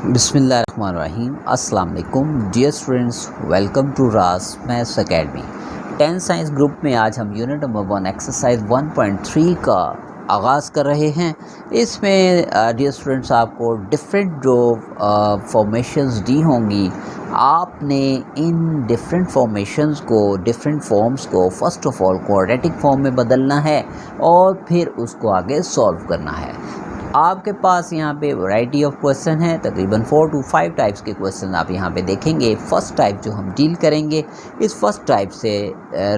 बिस्मिल्लाहिर्रहमानिर्रहीम। अस्सलाम वालेकुम डियर स्टूडेंट्स, वेलकम टू रास मैथ्स एकेडमी। 10 साइंस ग्रुप में आज हम यूनिट नंबर 1 एक्सरसाइज 1.3 का आगाज़ कर रहे हैं। इसमें डियर स्टूडेंट्स आपको डिफरेंट जो फॉर्मेशंस दी होंगी, आपने इन डिफरेंट फॉर्मेशंस को, डिफरेंट फॉर्म्स को first of all quadratic form में बदलना है और फिर उसको आगे सॉल्व करना है। आपके पास यहाँ पे वैरायटी ऑफ क्वेश्चन है, तकरीबन 4 to 5 टाइप्स के क्वेश्चन आप यहाँ पे देखेंगे। फर्स्ट टाइप जो हम डील करेंगे, इस फर्स्ट टाइप से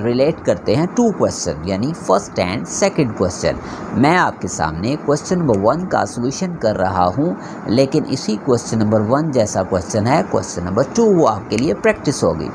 रिलेट करते हैं 2 क्वेश्चन, यानी फर्स्ट एंड सेकंड क्वेश्चन। मैं आपके सामने क्वेश्चन नंबर 1 का सोल्यूशन कर रहा हूँ, लेकिन इसी क्वेश्चन नंबर 1 जैसा क्वेश्चन है क्वेश्चन नंबर 2, वो आपके लिए प्रैक्टिस होगी।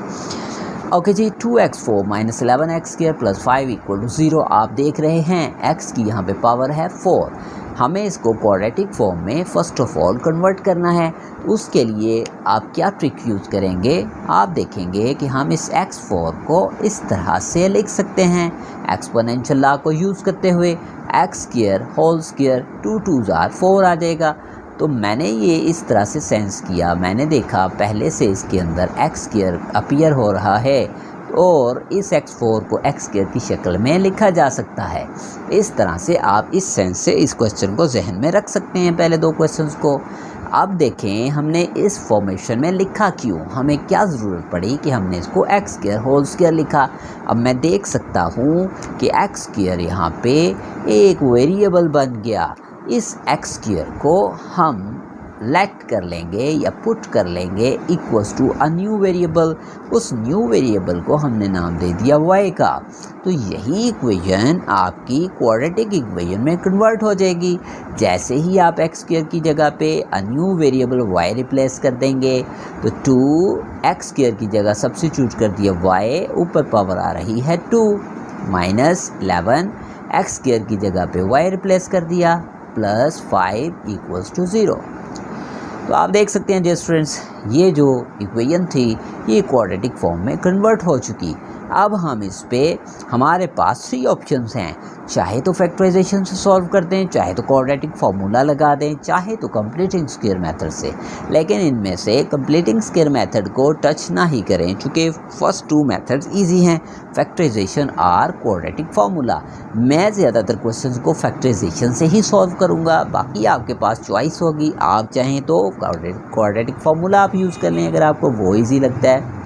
Okay ji, 2x4 minus 11x² plus 5 equal to 0। आप देख रहे हैं x की यहाँ पे पावर है 4। हमें इसको क्वाड्रेटिक फॉर्म में फ़र्स्ट ऑफ ऑल कन्वर्ट करना है। उसके लिए आप क्या ट्रिक यूज़ करेंगे, आप देखेंगे कि हम इस x4 को इस तरह से लिख सकते हैं, एक्सपोनेंशियल लॉ को यूज़ करते हुए x² whole square 2 2s are 4 आ जाएगा। तो मैंने ये इस तरह से सेंस किया, मैंने देखा पहले से इसके अंदर x² अपीयर हो रहा है और इस x4 को x² की शक्ल में लिखा जा सकता है। इस तरह से आप इस सेंस से इस क्वेश्चन को जहन में रख सकते हैं, पहले 2 क्वेश्चंस को। अब देखें हमने इस फॉर्मेशन में लिखा क्यों, हमें क्या ज़रूरत पड़ी कि हमने इसको x² होल स्क्वायर लिखा। अब मैं देख सकता हूँ कि x² यहाँ पे एक वेरिएबल बन गया। इस x² को हम लेट कर लेंगे या पुट कर लेंगे equals to a new variable. उस न्यू वेरिएबल को हमने नाम दे दिया y का। तो यही इक्वेशन आपकी क्वाड्रेटिक इक्वेशन में कन्वर्ट हो जाएगी। जैसे ही आप x² की जगह पे अ न्यू वेरिएबल y रिप्लेस कर देंगे, तो 2x² की जगह सब्स्टिट्यूट कर दिया y, ऊपर पावर आ रही है 2 माइनस 11, x² की जगह पे y रिप्लेस कर दिया प्लस 5 इक्वल्स टू 0। तो आप देख सकते हैं डियर स्टूडेंट्स, ये जो इक्वेशन थी ये क्वाड्रेटिक फॉर्म में कन्वर्ट हो चुकी। अब हम इस पे हमारे पास 3 ऑप्शंस हैं, चाहे तो फैक्टराइजेशन से सॉल्व कर दें, चाहे तो क्वाड्रेटिक फार्मूला लगा दें, चाहे तो कंप्लीटिंग स्क्वायर मेथड से। लेकिन इनमें से कंप्लीटिंग स्क्वायर मेथड को टच ना ही करें, क्योंकि फर्स्ट 2 मेथड्स इजी हैं, फैक्टराइजेशन और क्वाड्रेटिक फार्मूला। मैं ज़्यादातर क्वेश्चंस को फैक्टराइजेशन से ही सॉल्व करूँगा, बाकी आपके पास चॉइस होगी। आप चाहें तो क्वाड्रेटिक फार्मूला आप यूज़ कर लें अगर आपको वो ईजी लगता है।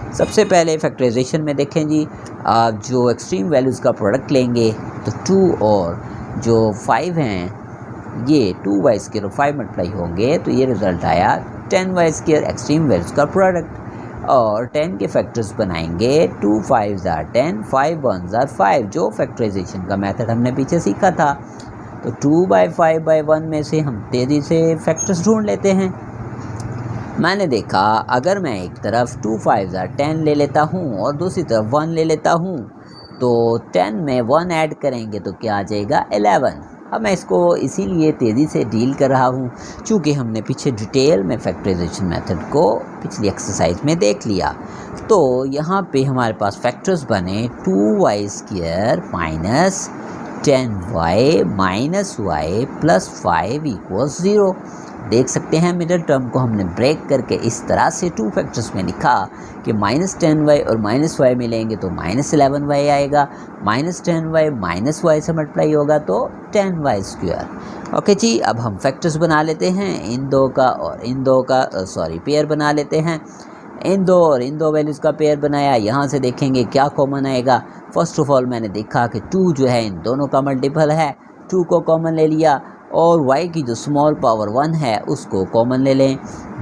सबसे पहले फैक्टराइजेशन में देखें जी, आप जो एक्सट्रीम वैल्यूज़ का प्रोडक्ट लेंगे तो 2 और जो 5 हैं ये 2y² और 5 मल्टीप्लाई होंगे, तो ये रिज़ल्ट आया 10y² एक्सट्रीम वैल्यूज़ का प्रोडक्ट। और 10 के फैक्टर्स बनाएंगे, 2 5s are 10, 5 1s are 5, जो फैक्टराइजेशन का मेथड हमने पीछे सीखा था। तो 2/5/1 में से हम तेज़ी से फैक्टर्स ढूंढ लेते हैं। मैंने देखा अगर मैं एक तरफ 2 5s are 10 ले लेता हूँ और दूसरी तरफ 1 ले लेता हूँ, तो 10 में 1 ऐड करेंगे तो क्या आ जाएगा 11। अब मैं इसको इसीलिए तेज़ी से डील कर रहा हूँ क्योंकि हमने पीछे डिटेल में फैक्टराइजेशन मेथड को पिछली एक्सरसाइज में देख लिया। तो यहाँ पे हमारे पास फैक्टर्स बने 2y² minus 10y minus y plus 5 equals 0। देख सकते हैं मिडल टर्म को हमने ब्रेक करके इस तरह से 2 फैक्टर्स में लिखा कि -10y और -y मिलेंगे तो -11y आएगा, -10y माइनस y से मल्टीप्लाई होगा तो 10y²। ओके जी, अब हम फैक्टर्स बना लेते हैं, इन दो का और इन दो का पेयर बना लेते हैं। इन दो वैल्यूज़ का पेयर बनाया, यहाँ से देखेंगे क्या कॉमन आएगा। फर्स्ट ऑफ ऑल मैंने देखा कि 2 जो है इन दोनों का मल्टीपल है, 2 को कॉमन ले लिया और y की जो स्मॉल पावर 1 है उसको कॉमन ले लें।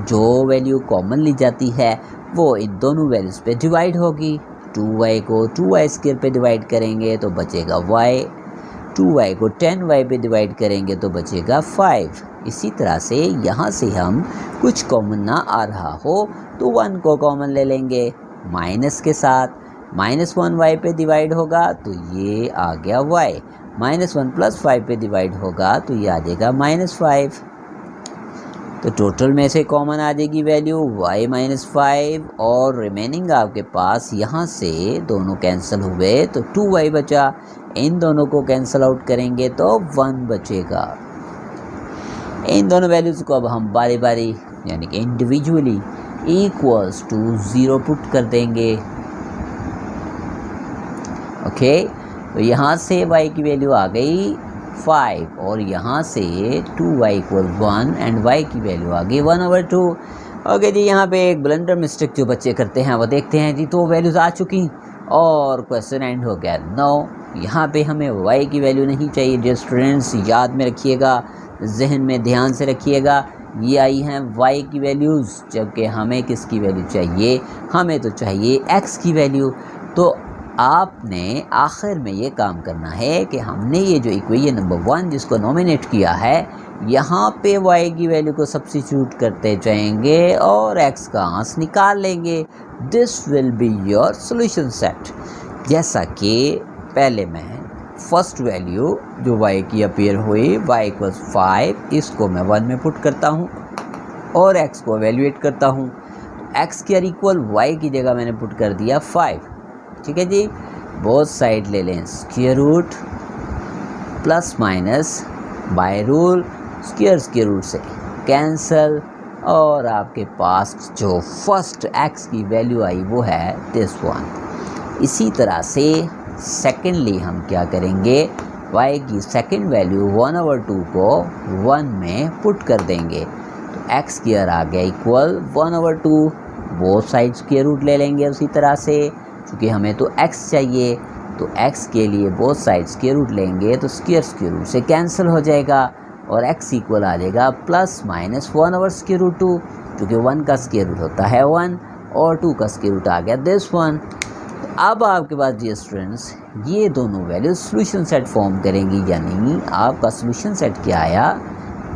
जो वैल्यू कॉमन ली जाती है वो इन दोनों वैल्यूज़ पे डिवाइड होगी। 2y को 2y² पे डिवाइड करेंगे तो बचेगा y, 2y को 10y पे डिवाइड करेंगे तो बचेगा 5। इसी तरह से यहाँ से हम कुछ कॉमन ना आ रहा हो तो 1 को कॉमन ले लेंगे माइनस के साथ, -1y पे डिवाइड होगा तो ये आ गया y, -1 प्लस 5 पे डिवाइड होगा तो ये आ जाएगा -5। तो टोटल में से कॉमन आ जाएगी वैल्यू y -5 और रिमेनिंग आपके पास यहाँ से दोनों कैंसिल हुए तो 2y बचा। इन दोनों को कैंसिल आउट करेंगे तो 1 बचेगा। इन दोनों वैल्यूज़ को अब हम बारी बारी यानी कि इंडिविजुअली इक्वल्स टू 0 पुट कर देंगे। ओके, तो यहाँ से y की वैल्यू आ गई 5 और यहाँ से 2y = 1 एंड y की वैल्यू आ गई 1/2। ओके जी, यहाँ पे एक ब्लंडर मिस्टेक जो बच्चे करते हैं वो देखते हैं जी, तो वैल्यूज़ आ चुकी और क्वेश्चन एंड हो गया। नो, यहाँ पे हमें y की वैल्यू नहीं चाहिए। डियर स्टूडेंट्स, याद में रखिएगा, जहन में ध्यान से रखिएगा, ये आई हैं y की वैल्यूज़, जबकि हमें किसकी वैल्यू चाहिए? हमें तो चाहिए x की वैल्यू। तो आपने आखिर में ये काम करना है कि हमने ये जो इक्वेशन नंबर 1 जिसको नॉमिनेट किया है, यहाँ पे y की वैल्यू को सब्स्टिट्यूट करते जाएंगे और x का आंसर निकाल लेंगे। This will be your solution set. जैसा कि पहले मैं फर्स्ट वैल्यू जो y की अपीयर हुई y = 5, इसको मैं 1 में पुट करता हूँ और x को एवेल्यूएट करता हूँ। x² = y की जगह मैंने पुट कर दिया 5। ठीक है जी, बोथ साइड ले लें square root plus minus by rule, square root से कैंसल और आपके पास जो फर्स्ट x की वैल्यू आई वो है दिस वन। इसी तरह से सेकेंडली हम क्या करेंगे, y की सेकेंड वैल्यू 1/2 को 1 में पुट कर देंगे। तो x² आ गया equal 1/2, both side square root ले लेंगे उसी तरह से, क्योंकि हमें तो x चाहिए, तो x के लिए बोथ साइड स्क्वायर रूट लेंगे तो स्क्वायर रूट से कैंसिल हो जाएगा और x इक्वल आ जाएगा प्लस माइनस 1/√2, क्योंकि 1 का स्क्वायर रूट होता है 1 और 2 का स्क्वायर रूट आ गया दिस वन। अब आपके पास डियर स्टूडेंट्स ये दोनों वैल्यूज सॉल्यूशन सेट फॉर्म करेंगी, यानी आपका सॉल्यूशन सेट क्या आया,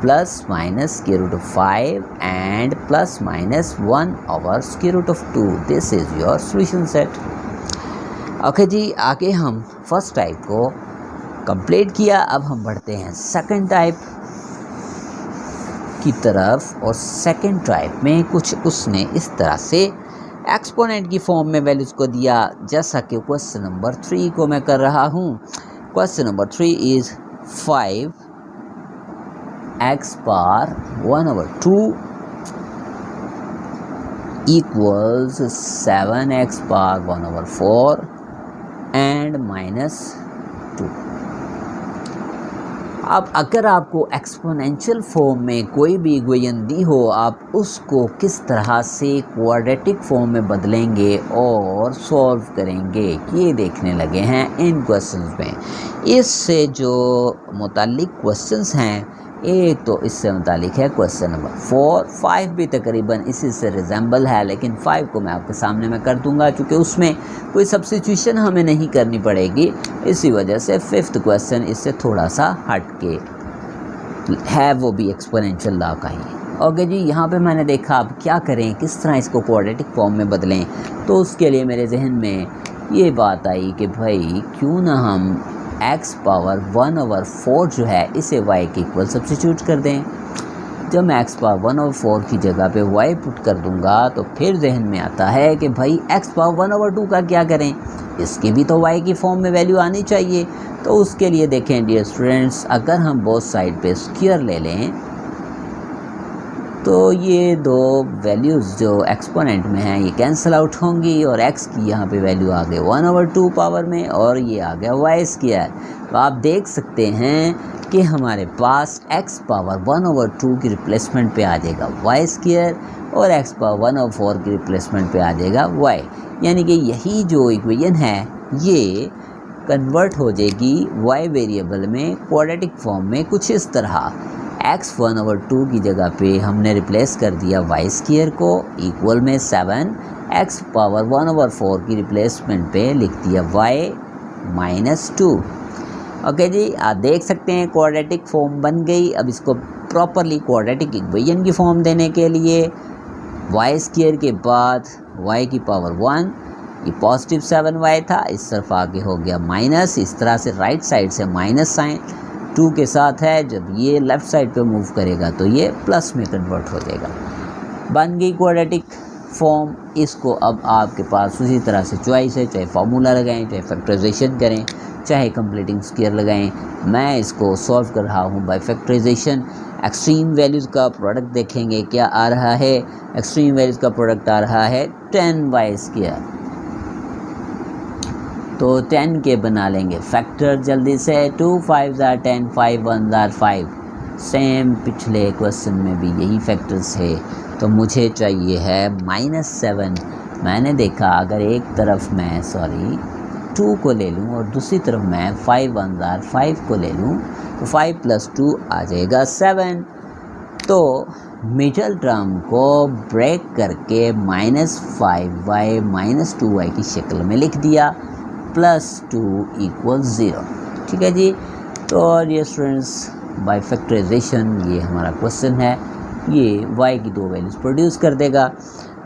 plus minus √5 and plus minus 1/√2। This is your solution set. Okay जी, आगे हम फर्स्ट टाइप को कंप्लीट किया, अब हम बढ़ते हैं सेकंड टाइप की तरफ। और सेकंड टाइप में कुछ उसने इस तरह से एक्सपोनेंट की फॉर्म में वैल्यूज़ को दिया, जैसा कि क्वेश्चन नंबर 3 को मैं कर रहा हूँ। Question number 3 is 5x power 1/2 equals 7x power 1/4 and -2। अब अगर आपको एक्सपोनेंशियल फॉर्म में कोई भी इक्वेशन दी हो, आप उसको किस तरह से क्वाड्रेटिक फॉर्म में बदलेंगे और सॉल्व करेंगे, ये देखने लगे हैं इन क्वेश्चंस में। इससे जो मुतालिक क्वेश्चंस हैं, एक तो इससे मुतालिक है क्वेश्चन नंबर 4, 5 भी तकरीबन इसी से रिजेंबल है, लेकिन 5 को मैं आपके सामने मैं कर दूंगा क्योंकि उसमें कोई सब्स्टिट्यूशन हमें नहीं करनी पड़ेगी, इसी वजह से 5th क्वेश्चन इससे थोड़ा सा हट के है, वो भी एक्सपोनेंशियल लॉ का ही। ओके जी, यहाँ पे मैंने देखा अब क्या करें, किस तरह इसको क्वाड्रेटिक फॉर्म में बदलें, तो उसके लिए मेरे जहन में ये बात आई कि भाई क्यों ना हम x पावर 1/4 जो है इसे y के इक्वल सब्स्टिट्यूट कर दें। जब मैं x पावर 1/4 की जगह पे y पुट कर दूंगा तो फिर जहन में आता है कि भाई x पावर 1/2 का क्या करें, इसकी भी तो y की फॉर्म में वैल्यू आनी चाहिए। तो उसके लिए देखें डियर स्टूडेंट्स, अगर हम बोथ साइड पे स्क्वायर ले लें तो ये दो वैल्यूज़ जो एक्सपोनेंट में हैं ये कैंसिल आउट होंगी और x की यहाँ पे वैल्यू आ गई 1/2 पावर में और ये आ गया y²। तो आप देख सकते हैं कि हमारे पास x पावर 1/2 की रिप्लेसमेंट पे आ जाएगा y² और x पावर 1/4 की रिप्लेसमेंट पे आ जाएगा y, यानी कि यही जो इक्वेशन है ये कन्वर्ट हो जाएगी y वेरिएबल में क्वाड्रेटिक फॉर्म में कुछ इस तरह। x 1/2 की जगह पे हमने रिप्लेस कर दिया y² को इक्वल में 7, x पावर 1/4 की रिप्लेसमेंट पे लिख दिया y -2। ओके जी, आप देख सकते हैं क्वाड्रेटिक फॉर्म बन गई। अब इसको प्रॉपरली क्वाड्रेटिक इक्वेशन की फॉर्म देने के लिए y² के बाद y की पावर 1, ये पॉजिटिव 7y था, इस तरफ आगे हो गया माइनस, इस तरह से राइट साइड से माइनस साइन 2 के साथ है, जब ये लेफ़्ट साइड पे मूव करेगा तो ये प्लस में कन्वर्ट हो जाएगा। बन गई क्वाड्रेटिक फॉर्म। इसको अब आपके पास उसी तरह से चॉइस है, चाहे फार्मूला लगाएं, चाहे फैक्टराइजेशन करें, चाहे कंप्लीटिंग स्क्वायर लगाएं। मैं इसको सॉल्व कर रहा हूँ बाय फैक्टराइजेशन। एक्सट्रीम वैल्यूज़ का प्रोडक्ट देखेंगे, क्या आ रहा है, एक्सट्रीम वैल्यूज़ का प्रोडक्ट आ रहा है 10y²। तो 10 के बना लेंगे फैक्टर जल्दी से, 2 5 ज़ार 10, 5 1 ज़ार 5। सेम पिछले क्वेश्चन में भी यही फैक्टर्स है। तो मुझे चाहिए है -7। मैंने देखा अगर एक तरफ मैं 2 को ले लूँ और दूसरी तरफ मैं 5 1 ज़ार 5 को ले लूँ तो 5 + 2 आ जाएगा 7। तो मिडल टर्म को ब्रेक करके -5y -2y की शक्ल में लिख दिया, +2 = 0। ठीक है जी। तो ये स्टूडेंट्स बाय फैक्टराइजेशन ये हमारा क्वेश्चन है, ये y की 2 वैल्यूज़ प्रोड्यूस कर देगा।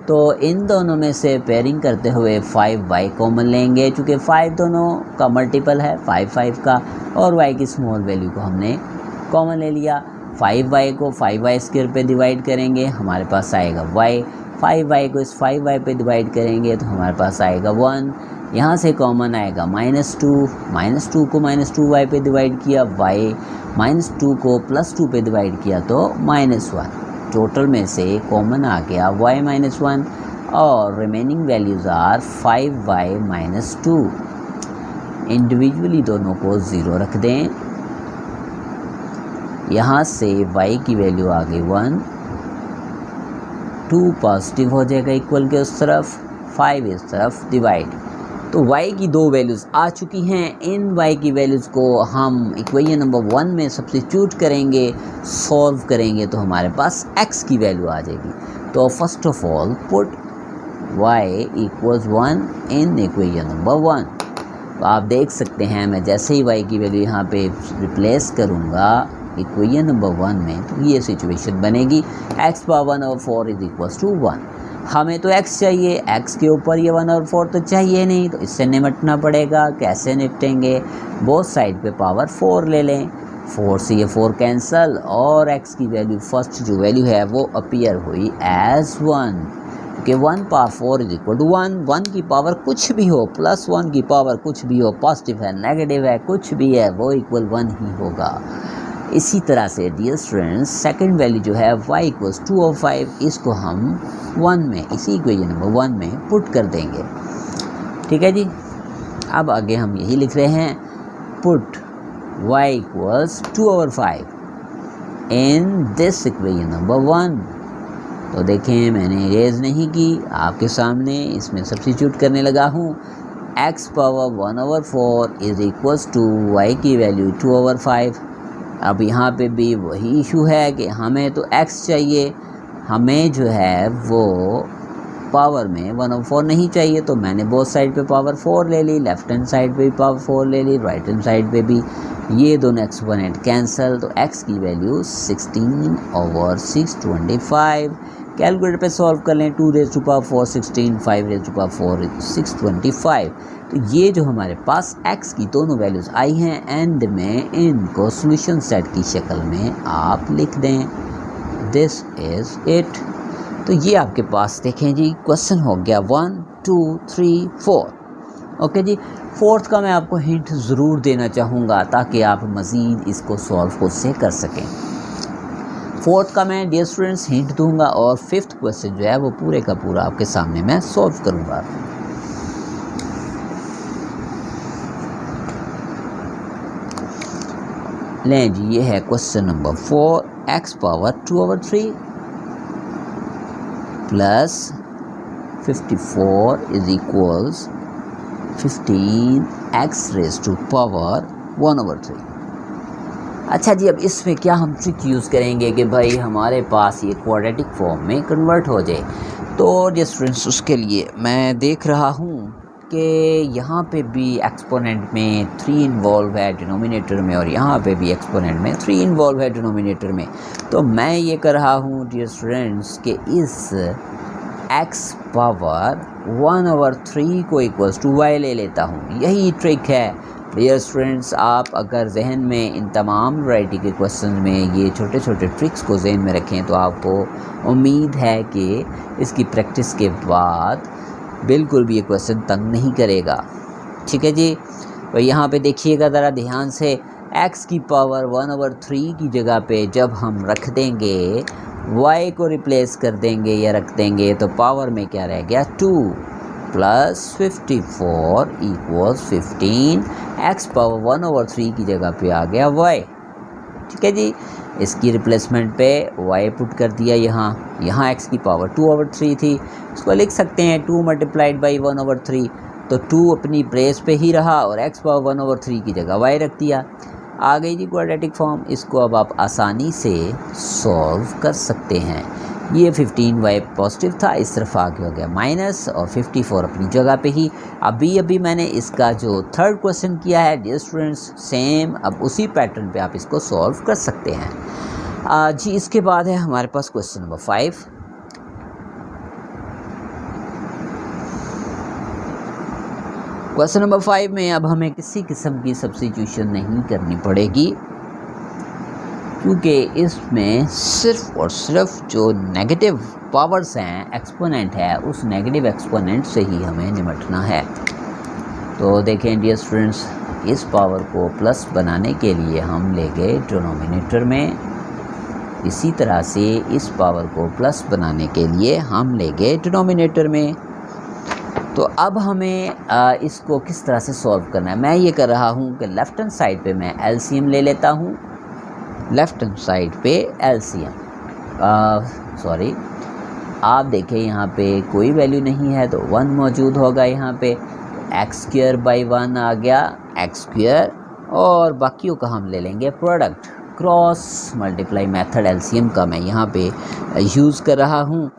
तो इन दोनों में से पेयरिंग करते हुए 5y कॉमन लेंगे, चूँकि 5 दोनों का मल्टीपल है 5 का, और y की स्मॉल वैल्यू को हमने कॉमन ले लिया। 5y को 5y² पे डिवाइड करेंगे, हमारे पास आएगा y। 5y को इस 5y पे डिवाइड करेंगे तो हमारे पास आएगा 1। यहाँ से कॉमन आएगा -2, -2 को -2y पे डिवाइड किया y, -2 को +2 पे डिवाइड किया तो -1। टोटल में से कॉमन आ गया y -1 और remaining values are 5y - 2। Individually दोनों को 0 रख दें। यहाँ से y की वैल्यू आ गई 1, 2 पॉजिटिव हो जाएगा इक्वल के उस तरफ, 5 इस तरफ डिवाइड। तो y की 2 वैल्यूज़ आ चुकी हैं। इन y की वैल्यूज़ को हम इक्वेशन नंबर 1 में सब्स्टिट्यूट करेंगे, सॉल्व करेंगे तो हमारे पास x की वैल्यू आ जाएगी। तो first of all put y = 1 in equation number 1। तो आप देख सकते हैं मैं जैसे ही y की वैल्यू यहाँ पे रिप्लेस करूँगा इक्वेशन नंबर 1 में तो ये सिचुएशन बनेगी, x⁴ = 1। हमें तो x चाहिए, x के ऊपर ये 1/4 तो चाहिए नहीं, तो इससे निपटना पड़ेगा। कैसे निपटेंगे, बोथ साइड पे पावर 4 ले लें, 4 से ये 4 कैंसल और x की वैल्यू फर्स्ट जो वैल्यू है वो अपीयर हुई एज 1, क्योंकि 1/4 = 1। 1 की पावर कुछ भी हो, +1 की पावर कुछ भी हो, पॉजिटिव है नेगेटिव है कुछ भी है, वो इक्वल 1 ही होगा। इसी तरह से डियर स्टूडेंट्स सेकंड वैल्यू जो है y = 2/5, इसको हम 1 में, इसी इक्वेशन नंबर 1 में पुट कर देंगे। ठीक है जी। अब आगे हम यही लिख रहे हैं, put y = 2/5 in this equation number 1। तो देखें मैंने इरेज नहीं की, आपके सामने इसमें सब्स्टिट्यूट करने लगा हूँ। x⁴ = y की वैल्यू 2/5। अब यहाँ पे भी वही इशू है कि हमें तो x चाहिए, हमें जो है वो पावर में 1/4 नहीं चाहिए, तो मैंने बोथ साइड पे पावर 4 ले ली, लेफ्ट हैंड साइड पे भी पावर 4 ले ली, राइट हैंड साइड पे भी। ये दोनों एक्सपोनेंट कैंसल, तो x की वैल्यू 16/625। कैलकुलेटर पे सॉल्व कर लें, 2⁴ 16, 5⁴ 625। तो ये जो हमारे पास x की दोनों वैल्यूज़ आई हैं, एंड में इनको सॉल्यूशन सेट की शक्ल में आप लिख दें। This is it. तो ये आपके पास देखें जी क्वेश्चन हो गया 1 2 3 4। ओके जी। फोर्थ का मैं आपको हिंट ज़रूर देना चाहूँगा ताकि आप मज़ीद इसको सॉल्व खुद से कर सकें। फोर्थ का मैं डियर स्टूडेंट्स हिंट दूंगा और फिफ्थ क्वेश्चन जो है वो पूरे का पूरा आपके सामने मैं सॉल्व करूँगा। लें जी, ये है question number 4, x⁴ plus 54 = 15x⁻⁴। अच्छा जी, अब इसमें क्या हम ट्रिक यूज़ करेंगे कि भाई हमारे पास ये क्वाड्रेटिक फॉर्म में कन्वर्ट हो जाए। तो डियर स्टूडेंट्स उसके लिए मैं देख रहा हूँ कि यहाँ पे भी एक्सपोनेंट में 3 इन्वॉल्व है डिनोमिनेटर में, और यहाँ पे भी एक्सपोनेंट में 3 इन्वॉल्व है डिनोमिनेटर में। तो मैं ये कर रहा हूँ डियर स्टूडेंट्स कि इस x⁴ को = y ले लेता हूँ। यही ट्रिक है डियर स्टूडेंट्स। आप अगर जहन में इन तमाम वैरायटी के क्वेश्चन में ये छोटे छोटे ट्रिक्स को जहन में रखें तो आपको उम्मीद है कि इसकी प्रैक्टिस के बाद बिल्कुल भी ये क्वेश्चन तंग नहीं करेगा। ठीक है जी। तो यहाँ पे देखिएगा ज़रा ध्यान से x की पावर 1/3 की जगह पे जब हम रख देंगे y को रिप्लेस कर देंगे या रख देंगे तो पावर में क्या रह गया 2 प्लस 54 इक्वल्स 15। x पावर 1/3 की जगह पे आ गया y। ठीक है जी, इसकी रिप्लेसमेंट पे y पुट कर दिया यहाँ x की पावर 2/3 थी, इसको लिख सकते हैं 2 मल्टीप्लाइड बाई 1/3, तो 2 अपनी प्लेस पे ही रहा और x पावर 1/3 की जगह y रख दिया। आ गई जी क्वाड्रेटिक फॉर्म। इसको अब आप आसानी से सॉल्व कर सकते हैं। ये 15y पॉजिटिव था, इस तरफ आगे हो गया माइनस और 54 अपनी जगह पे ही। अभी मैंने इसका जो थर्ड क्वेश्चन किया है डियर स्टूडेंट्स, सेम अब उसी पैटर्न पे आप इसको सॉल्व कर सकते हैं। जी इसके बाद है हमारे पास क्वेश्चन नंबर 5। क्वेश्चन नंबर 5 में अब हमें किसी किस्म की सब्स्टिट्यूशन नहीं करनी पड़ेगी, क्योंकि इसमें सिर्फ और सिर्फ जो नेगेटिव पावर्स हैं, एक्सपोनेंट है, उस नेगेटिव एक्सपोनेंट से ही हमें निपटना है। तो देखें डियर स्टूडेंट्स, इस पावर को प्लस बनाने के लिए हम ले गए डिनोमिनेटर में, इसी तरह से इस पावर को प्लस बनाने के लिए हम ले गए डिनोमिनेटर में। तो अब हमें इसको किस तरह से सॉल्व करना है, मैं ये कर रहा हूँ कि लेफ़्ट हैंड साइड पे मैं एलसीएम ले लेता हूँ। लेफ़्ट हैंड साइड पे एलसीएम सॉरी आप देखें यहाँ पे कोई वैल्यू नहीं है तो 1 मौजूद होगा यहाँ पे, x² बाई 1 आ गया x², और बाकियों का हम ले लेंगे product. Cross multiply method LCM का मैं यहाँ पे यूज़ कर रहा हूँ।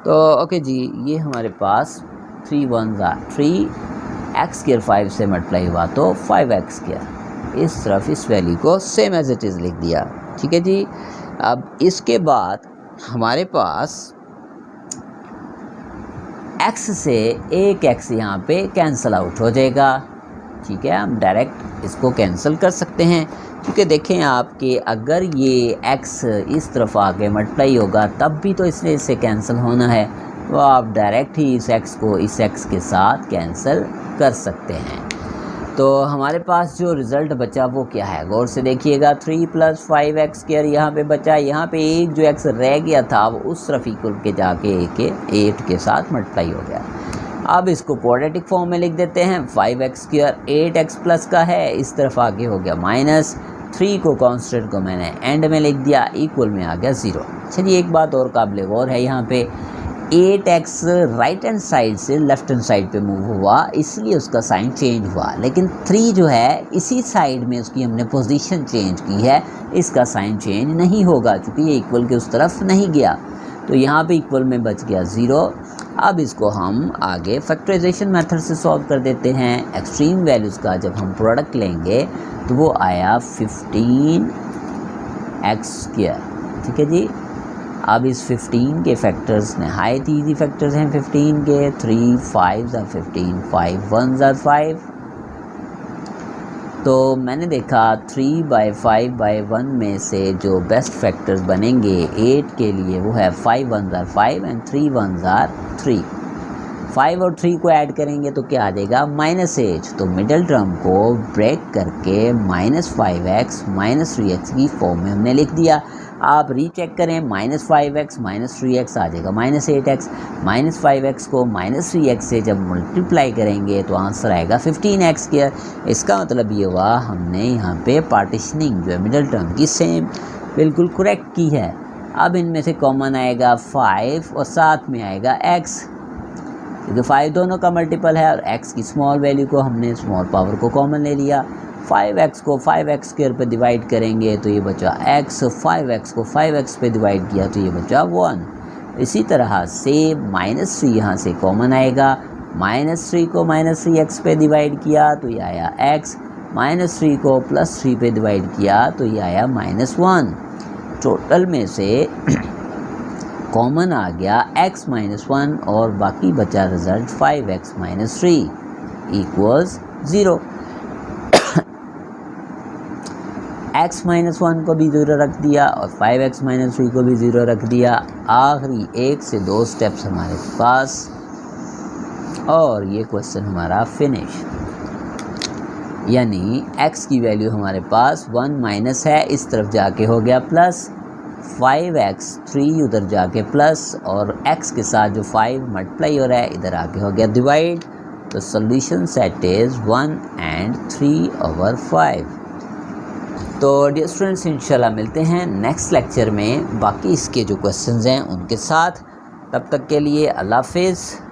तो ओके जी, ये हमारे पास 3 1s are 3, x² 5 से मल्टीप्लाई हुआ तो 5x², इस तरफ इस वैल्यू को सेम एज इट इज़ लिख दिया। ठीक है जी, अब इसके बाद हमारे पास x से एक x यहाँ पे कैंसिल आउट हो जाएगा। ठीक है, हम डायरेक्ट इसको कैंसिल कर सकते हैं, क्योंकि देखें आप कि अगर ये x इस तरफ आके मल्टीप्लाई होगा तब भी तो इससे कैंसिल होना है, तो आप डायरेक्ट ही इस x को इस x के साथ कैंसिल कर सकते हैं। तो हमारे पास जो रिज़ल्ट बचा वो क्या है, गौर से देखिएगा। 3 + 5x² यहाँ पे बचा, यहाँ पे एक जो x रह गया था वो उस तरफ इक्वल के जाके 8 के साथ मल्टीप्लाई हो गया। अब इसको क्वाड्रेटिक फॉर्म में लिख देते हैं। 5x² 8x प्लस का है, इस तरफ आगे हो गया माइनस, 3 को कांस्टेंट को मैंने एंड में लिख दिया, इक्वल में आ गया 0। चलिए एक बात और काबिल गौर है, यहाँ पे 8x राइट हैंड साइड से लेफ्ट हैंड साइड पे मूव हुआ, इसलिए उसका साइन चेंज हुआ, लेकिन 3 जो है इसी साइड में उसकी हमने पोजीशन चेंज की है, इसका साइन चेंज नहीं होगा क्योंकि ये इक्वल के उस तरफ नहीं गया। तो यहाँ पे इक्वल में बच गया 0। अब इसको हम आगे फैक्टराइजेशन मेथड से सॉल्व कर देते हैं। एक्सट्रीम वैल्यूज़ का जब हम प्रोडक्ट लेंगे तो वो आया 15x²। ठीक है जी, अब इस 15 के फैक्टर्स नहायत ईजी फैक्टर्स हैं 15 के। 3 5s are 15, 5 1s are 5। तो मैंने देखा 3/5/1 में से जो बेस्ट फैक्टर्स बनेंगे 8 के लिए वो है 5 1s are 5 and 3 1s are 3। 5 और 3 को ऐड करेंगे तो क्या आ जाएगा -8। तो मिडिल टर्म को ब्रेक करके -5x -3x की फॉर्म में हमने लिख दिया। आप रीचेक करें, -5x -3x आ जाएगा -8x, -5x को -3x से जब मल्टीप्लाई करेंगे तो आंसर आएगा 15x²। इसका मतलब ये हुआ हमने यहाँ पे पार्टीशनिंग जो है मिडिल टर्म की सेम बिल्कुल करेक्ट की है। अब इनमें से कॉमन आएगा 5 और साथ में आएगा x, क्योंकि 5 दोनों का मल्टीपल है और x की स्मॉल वैल्यू को हमने स्मॉल पावर को कॉमन ले लिया। 5x को 5x² पे डिवाइड करेंगे तो ये बचा x, 5x को 5x पे डिवाइड किया तो ये बचा 1। इसी तरह से -3 यहाँ से कॉमन आएगा, -3 को -3x पे डिवाइड किया तो ये आया x, -3 को +3 पे डिवाइड किया तो ये आया -1। टोटल में से कॉमन आ गया x -1 और बाकी बचा रिजल्ट 5x -3 इक्वल्स 0। x -1 को भी 0 रख दिया और 5x -3 को भी 0 रख दिया। आखिरी 1 से 2 स्टेप्स हमारे पास और ये क्वेश्चन हमारा फिनिश। यानी x की वैल्यू हमारे पास 1 माइनस है, इस तरफ जाके हो गया प्लस, 5x 3 उधर जाके प्लस, और x के साथ जो 5 मल्टीप्लाई हो रहा है इधर आके हो गया डिवाइड। तो सोल्यूशन सेट इज़ 1 and 3/5। तो डियर स्टूडेंट्स, इंशाल्लाह मिलते हैं नेक्स्ट लेक्चर में बाकी इसके जो क्वेश्चंस हैं उनके साथ। तब तक के लिए अल्लाह हाफिज़।